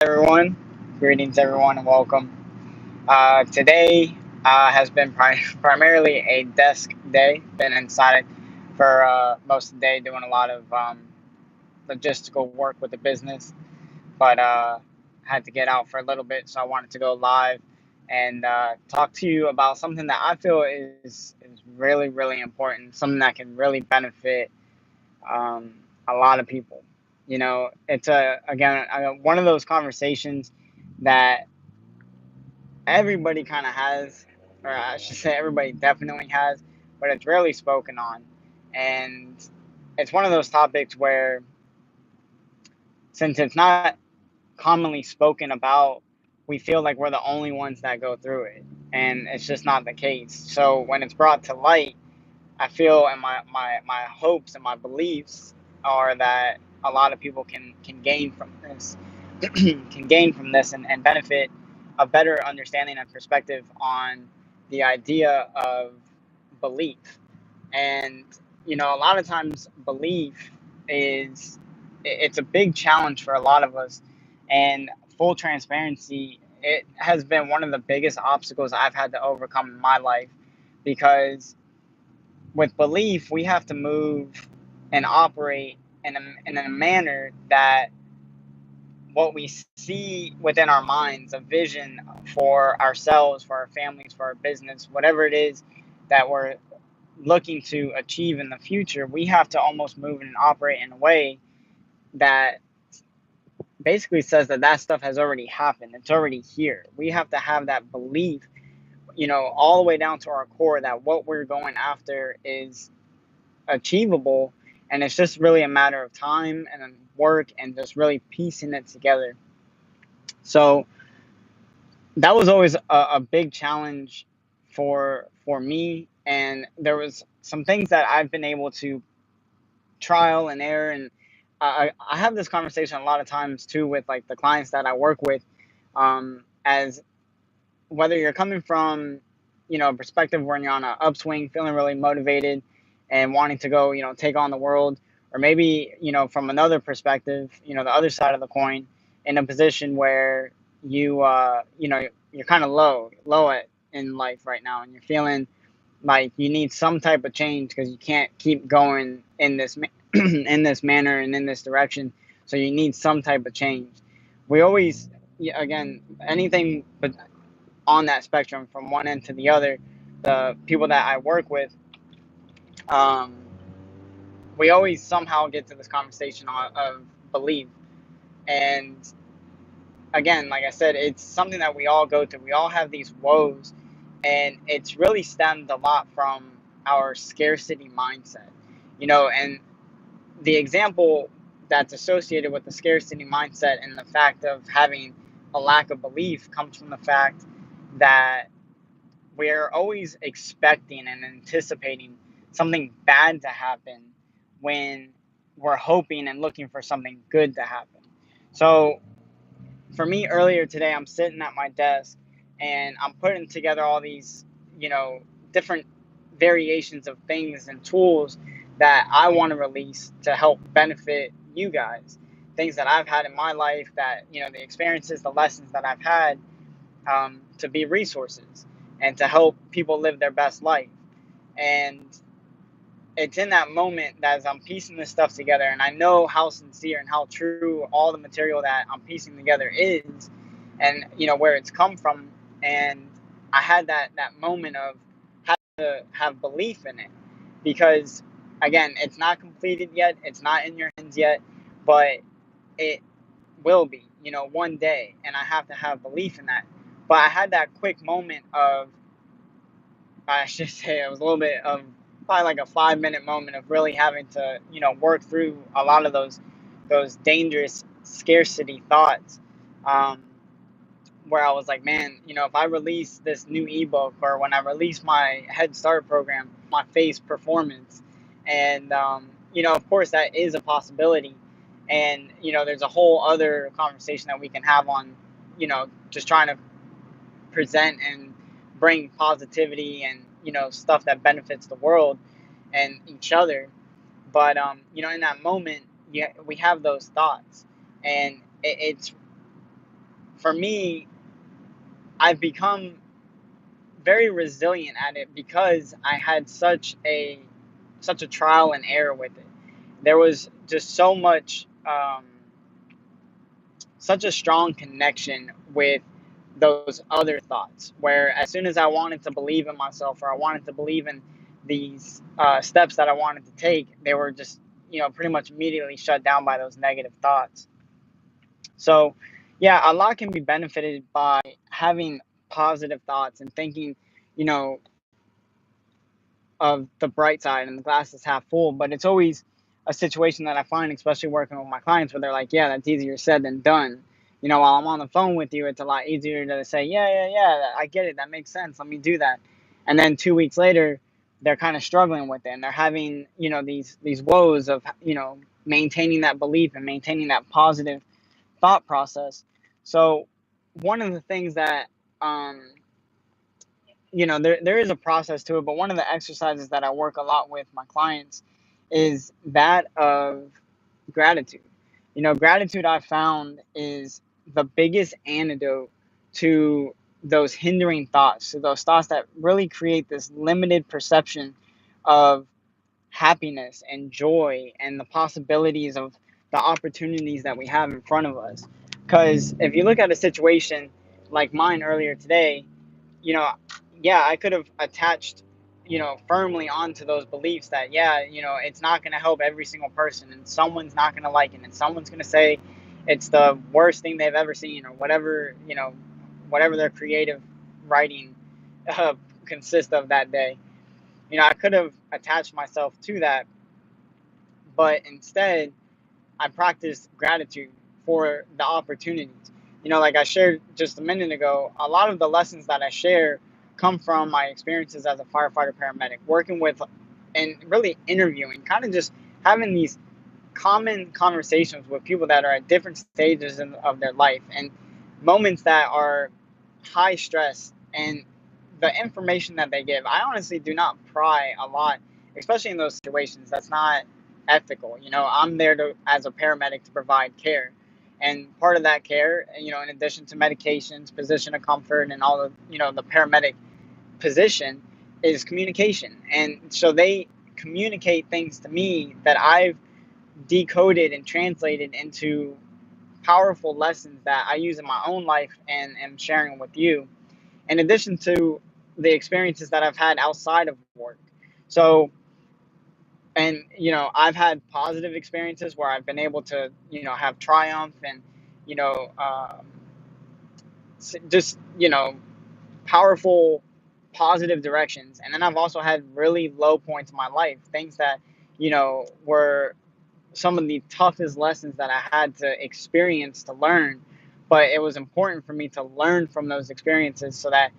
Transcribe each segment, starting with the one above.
everyone. Greetings, everyone, and welcome. Today has been primarily a desk day. Been inside for most of the day doing a lot of logistical work with the business, but had to get out for a little bit, so I wanted to go live and talk to you about something that I feel is really, really important, something that can really benefit um, a lot of people. It's one of those conversations that everybody kind of has, or I should say, everybody definitely has, but it's rarely spoken on. And it's one of those topics where, since it's not commonly spoken about, we feel like we're the only ones that go through it. And it's just not the case. So when it's brought to light, I feel, and my hopes and my beliefs are that a lot of people can gain from this, can gain from this and benefit a better understanding and perspective on the idea of belief. And a lot of times belief is it's a big challenge for a lot of us. And full transparency, it has been one of the biggest obstacles I've had to overcome in my life, because with belief, we have to move and operate in a manner that what we see within our minds, a vision for ourselves, for our families, for our business, whatever it is that we're looking to achieve in the future, we have to almost move and operate in a way that basically says that that stuff has already happened. It's already here. We have to have that belief, all the way down to our core, that what we're going after is achievable, and it's just really a matter of time and work and just really piecing it together. So that was always a big challenge for me, and there was some things that I've been able to trial and error. And I have this conversation a lot of times too with like the clients that I work with, as whether you're coming from a perspective where you're on an upswing, feeling really motivated and wanting to go take on the world, or maybe from another perspective, the other side of the coin, in a position where you're kind of low in life right now, and you're feeling like you need some type of change because you can't keep going in this in this manner and in this direction. So you need some type of change. We always, yeah, again, anything but on that spectrum from one end to the other, the people that I work with, um, we always somehow get to this conversation of belief. And again, like I said, it's something that we all go through. We all have these woes, and it's really stemmed a lot from our scarcity mindset. And the example that's associated with the scarcity mindset and the fact of having a lack of belief comes from the fact that we're always expecting and anticipating something bad to happen when we're hoping and looking for something good to happen. So for me, earlier today, I'm sitting at my desk and I'm putting together all these, you know, different variations of things and tools that I want to release to help benefit you guys. Things that I've had in my life, that, the experiences, the lessons that I've had, to be resources and to help people live their best life. And it's in that moment that as I'm piecing this stuff together, and I know how sincere and how true all the material that I'm piecing together is, and where it's come from. And I had that moment of having to have belief in it, because again, it's not completed yet, it's not in your hands yet, but it will be, one day, and I have to have belief in that. But I had that quick moment of, I should say, it was a little bit of probably like a 5 minute moment of really having to, work through a lot of those dangerous scarcity thoughts, um, where I was like, man, if I release this new ebook, or when I release my Head Start program, my face performance, and of course that is a possibility, and there's a whole other conversation that we can have on, just trying to present and bring positivity and stuff that benefits the world and each other. But in that moment, yeah, we have those thoughts, and it's for me, I've become very resilient at it because I had such a trial and error with it. There was just such a strong connection with those other thoughts. Where as soon as I wanted to believe in myself, or I wanted to believe in these steps that I wanted to take, they were just pretty much immediately shut down by those negative thoughts. So, yeah, a lot can be benefited by having positive thoughts and thinking, you know, of the bright side and the glass is half full. But it's always a situation that I find, especially working with my clients, where they're like, yeah, that's easier said than done. While I'm on the phone with you, it's a lot easier to say, yeah, yeah, yeah, I get it. That makes sense. Let me do that. And then 2 weeks later, they're kind of struggling with it, and they're having, these woes of, maintaining that belief and maintaining that positive thought process. So one of the things that, there is a process to it, but one of the exercises that I work a lot with my clients is that of gratitude. Gratitude I found is the biggest antidote to those hindering thoughts, to those thoughts that really create this limited perception of happiness and joy and the possibilities of the opportunities that we have in front of us. Because if you look at a situation like mine earlier today, you know, yeah, I could have attached, firmly onto those beliefs that, yeah, it's not going to help every single person, and someone's not going to like it, and someone's going to say it's the worst thing they've ever seen, or whatever, whatever their creative writing uh, consists of that day. I could have attached myself to that, but instead, I practice gratitude for the opportunities. Like I shared just a minute ago, a lot of the lessons that I share come from my experiences as a firefighter paramedic, working with and really interviewing, kind of just having these common conversations with people that are at different stages of their life and moments that are high stress. And the information that they give, I honestly do not pry a lot, especially in those situations. That's not ethical. I'm there to, as a paramedic, to provide care. And part of that care, in addition to medications, position of comfort, and all the, the paramedic position, is communication. And so they communicate things to me that I've decoded and translated into powerful lessons that I use in my own life and am sharing with you, in addition to the experiences that I've had outside of work. So, and I've had positive experiences where I've been able to, have triumph and, you know, just, powerful, positive directions. And then I've also had really low points in my life, things that, were some of the toughest lessons that I had to experience to learn. But it was important for me to learn from those experiences so that,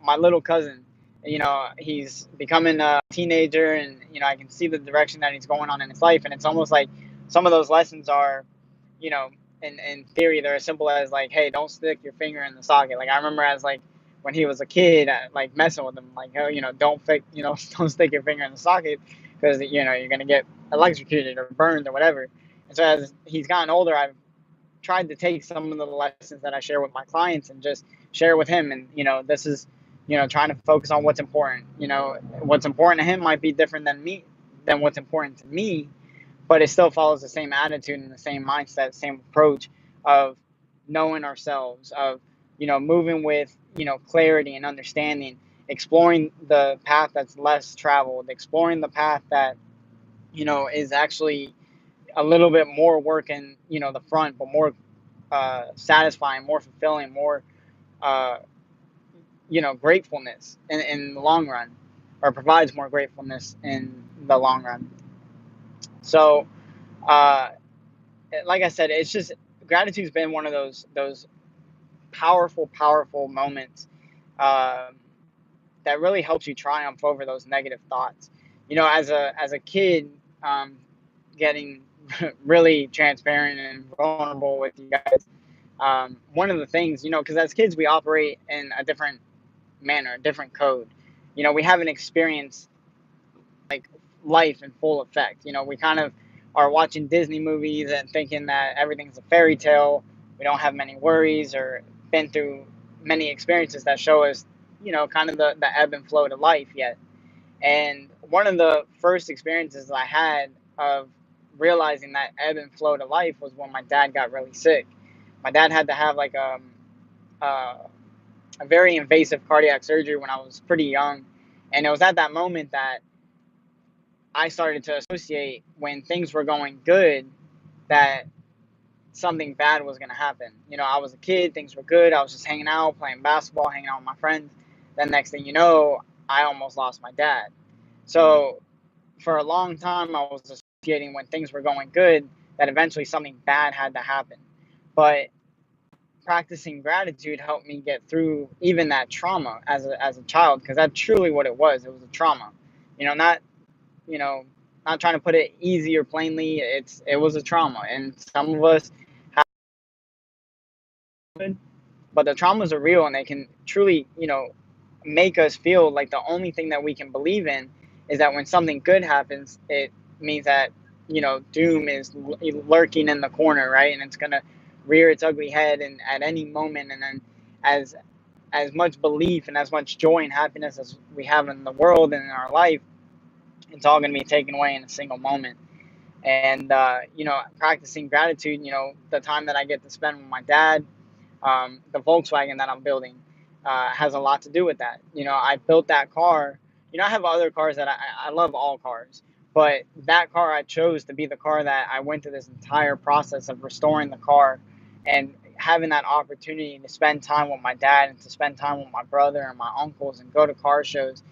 my little cousin, he's becoming a teenager, and, I can see the direction that he's going on in his life. And it's almost like some of those lessons are, you know, in theory, they're as simple as like, hey, don't stick your finger in the socket. Like I remember as like when he was a kid, like messing with him, like, oh, don't stick your finger in the socket because you're gonna get electrocuted or burned or whatever. And so as he's gotten older, I've tried to take some of the lessons that I share with my clients and just share with him. And this is trying to focus on what's important. What's important to him might be different than what's important to me, but it still follows the same attitude and the same mindset, same approach of knowing ourselves, of moving with clarity and understanding, exploring the path that's less traveled, exploring the path that is actually a little bit more work in the front, but more satisfying, more fulfilling, more uh, gratefulness in the long run, or provides more gratefulness in the long run. So, uh, like I said, it's just gratitude's been one of those powerful moments um, that really helps you triumph over those negative thoughts. As a kid, getting really transparent and vulnerable with you guys. One of the things, because as kids we operate in a different manner, a different code. We haven't experienced like life in full effect. We kind of are watching Disney movies and thinking that everything's a fairy tale, we don't have many worries or been through many experiences that show us, kind of the ebb and flow to life yet. And one of the first experiences I had of realizing that ebb and flow to life was when my dad got really sick. My dad had to have like uh, a very invasive cardiac surgery when I was pretty young. And it was at that moment that I started to associate when things were going good that something bad was going to happen. I was a kid, things were good. I was just hanging out, playing basketball, hanging out with my friends. Then next thing you know, I almost lost my dad. So for a long time, I was associating when things were going good that eventually something bad had to happen. But practicing gratitude helped me get through even that trauma as a child, because that's truly what it was. It was a trauma. Not you know not trying to put it easy or plainly. It was a trauma, and some of us have, but the traumas are real, and they can truly make us feel like the only thing that we can believe in is that when something good happens, it means that doom is lurking in the corner, right? And it's gonna rear its ugly head and at any moment. And then as much belief and as much joy and happiness as we have in the world and in our life, it's all gonna be taken away in a single moment. And practicing gratitude, the time that I get to spend with my dad, the Volkswagen that I'm building has a lot to do with that. I built that car. I have other cars that I love all cars, but that car I chose to be the car that I went through this entire process of restoring the car and having that opportunity to spend time with my dad and to spend time with my brother and my uncles and go to car shows.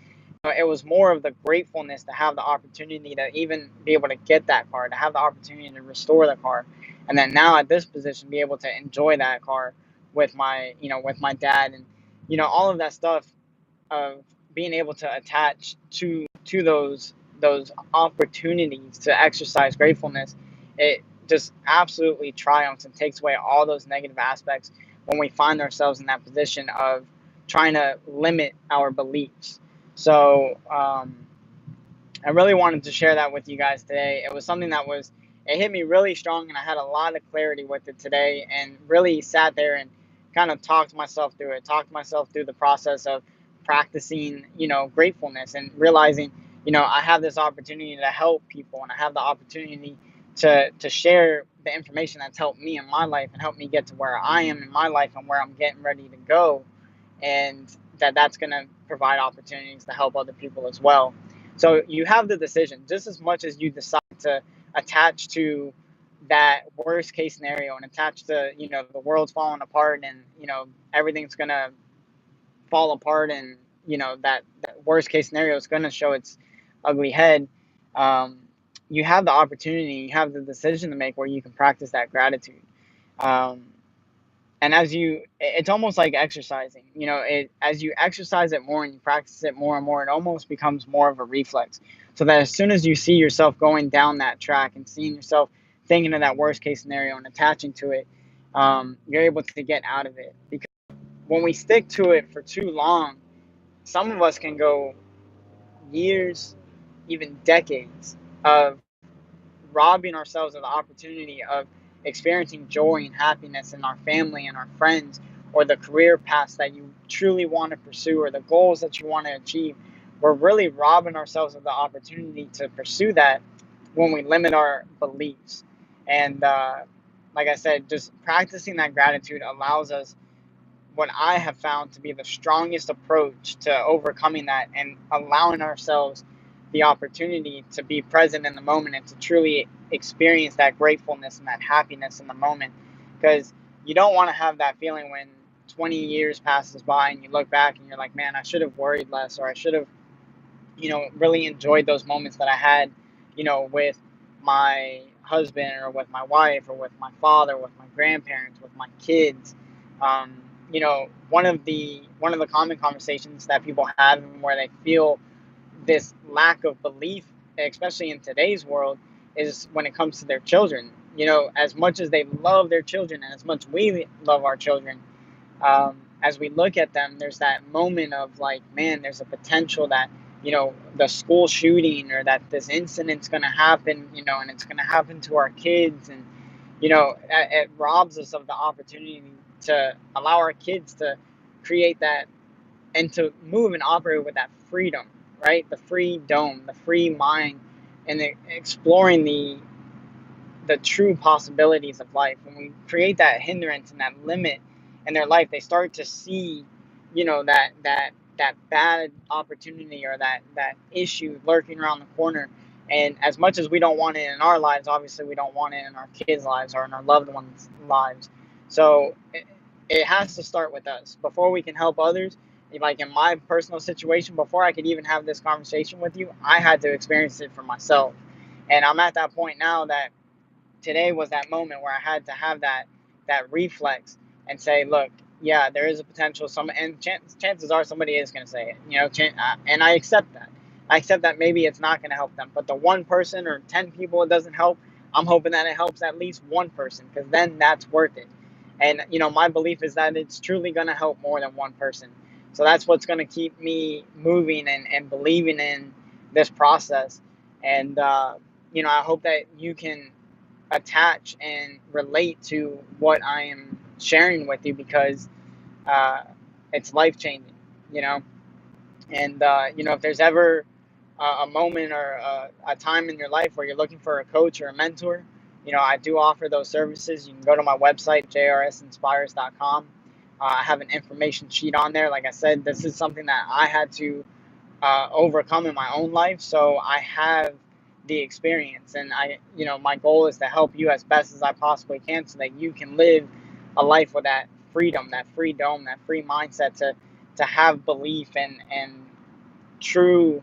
It was more of the gratefulness to have the opportunity to even be able to get that car, to have the opportunity to restore the car, and then now at this position, be able to enjoy that car with my dad, and all of that stuff of being able to attach to those opportunities to exercise gratefulness. It just absolutely triumphs and takes away all those negative aspects when we find ourselves in that position of trying to limit our beliefs. So I really wanted to share that with you guys today. It was something it hit me really strong, and I had a lot of clarity with it today, and really sat there and kind of talked myself through it, talked myself through the process of practicing, gratefulness, and realizing, I have this opportunity to help people, and I have the opportunity to share the information that's helped me in my life and helped me get to where I am in my life and where I'm getting ready to go, and that's going to provide opportunities to help other people as well. So you have the decision, just as much as you decide to attach to that worst case scenario and attach to the world's falling apart, and everything's going to fall apart, and that worst case scenario is going to show its ugly head. um, you have the opportunity, you have the decision to make where you can practice that gratitude. um, and it's almost like exercising. As you exercise it more and you practice it more and more, it almost becomes more of a reflex, so that as soon as you see yourself going down that track and seeing yourself thinking of that worst case scenario and attaching to it, you're able to get out of it. Because when we stick to it for too long, some of us can go years, even decades, of robbing ourselves of the opportunity of experiencing joy and happiness in our family and our friends, or the career paths that you truly want to pursue, or the goals that you want to achieve. We're really robbing ourselves of the opportunity to pursue that when we limit our beliefs. And like I said, just practicing that gratitude allows us what I have found to be the strongest approach to overcoming that and allowing ourselves the opportunity to be present in the moment and to truly experience that gratefulness and that happiness in the moment. Because you don't want to have that feeling when 20 years passes by and you look back and you're like, man, I should have worried less, or I should have, really enjoyed those moments that I had, with my husband or with my wife or with my father, with my grandparents, with my kids. One of the common conversations that people have, and where they feel this lack of belief, especially in today's world, is when it comes to their children. As much as they love their children and as much we love our children, as we look at them, there's that moment of like, man, there's a potential that the school shooting or that this incident's going to happen, and it's going to happen to our kids, and it robs us of the opportunity to allow our kids to create that and to move and operate with that freedom, right? The free dome, the free mind, and exploring the true possibilities of life. When we create that hindrance and that limit in their life, they start to see, that bad opportunity or that issue lurking around the corner. And as much as we don't want it in our lives, obviously we don't want it in our kids' lives or in our loved ones' lives. So it has to start with us before we can help others. Like in my personal situation, before I could even have this conversation with you, I had to experience it for myself. And I'm at that point now that today was that moment where I had to have that reflex and say, look, yeah, there is a potential. Chances are somebody is going to say it, and I accept that. I accept that maybe it's not going to help them, but the one person or 10 people it doesn't help, I'm hoping that it helps at least one person, because then that's worth it. And my belief is that it's truly going to help more than one person. So that's what's going to keep me moving and believing in this process. And I hope that you can attach and relate to what I am sharing with you, because uh, it's life changing, you know. And if there's ever a moment or a time in your life where you're looking for a coach or a mentor, I do offer those services. You can go to my website, jrsinspires.com. I have an information sheet on there. Like I said, this is something that I had to overcome in my own life. So I have the experience, and my goal is to help you as best as I possibly can, so that you can live a life with that freedom, that freedom, that free mindset to have belief and true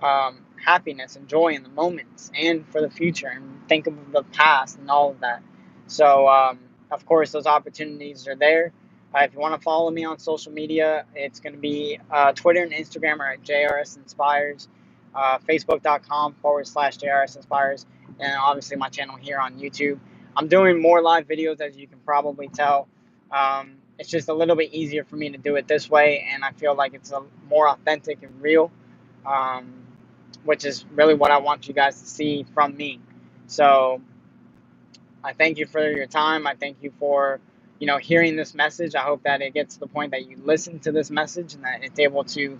happiness and joy in the moments and for the future, and think of the past and all of that. So, of course, those opportunities are there. If you want to follow me on social media, it's going to be Twitter and Instagram are at JRS Inspires, Facebook.com/JRS Inspires, and obviously my channel here on YouTube. I'm doing more live videos, as you can probably tell. It's just a little bit easier for me to do it this way, and I feel like it's more authentic and real. Um, which is really what I want you guys to see from me. So I thank you for your time. I thank you for, hearing this message. I hope that it gets to the point that you listen to this message, and that it's able to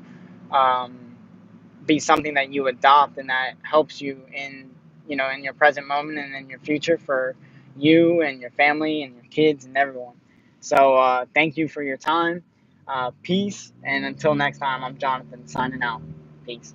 um, be something that you adopt, and that helps you in your present moment and in your future, for you and your family and your kids and everyone. So thank you for your time. Peace. And until next time, I'm Jonathan signing out. Peace.